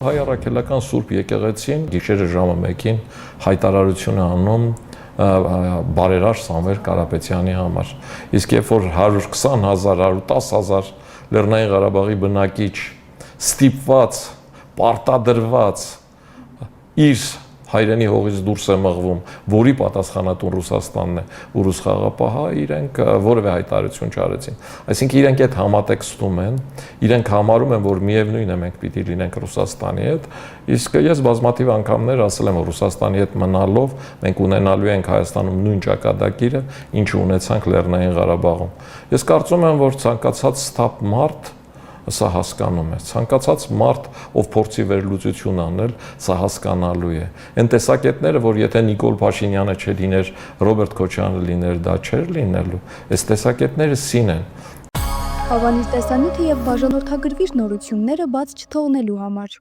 Հայ առաքելական Սուրբ եկեղեցին գիշերը ժամը 1-ին հայտարարություն է անում բարերար Սամվել Կարապետյանի համար։ Իսկ երբ որ 120,000, 110,000 Լեռնային Ղարաբաղի բնակիչ ստիպված, պարտադրված իր հայրենի հողից դուրս է մղվում, որի պատասխանատուն Ռուսաստանն է, ու ռուս խաղապահը իրենք որևէ հայտարարություն չարեցին։ Այսինքն իրենք այդ համատեքստում են, իրենք համարում են, որ միևնույն է մենք պիտի լինենք Ռուսաստանի հետ, իսկ ես բազմաթիվ անգամներ ասել եմ, որ Ռուսաստանի հետ մնալով մենք ունենալու ենք Հայաստանում նույն ճակատագիրը, ինչը ունեցանք Լեռնային Ղարաբաղում։ Ես կարծում եմ, որ ցանկացած սթափ մարդ սա հասկանում է, ցանկացած մարդ, ով փորձի վերլուծություն անել, սա հասկանալու է։ Այն տեսակետները, որ եթե Նիկոլ Փաշինյանը չլիներ, Ռոբերտ Քոչարյանը լիներ, դա չէր լինելու, այս տեսակետները սին են։ Հավանիր տեսանյութը եւ բաժանորդագրվիր նորությունները բաց չթողնելու համար։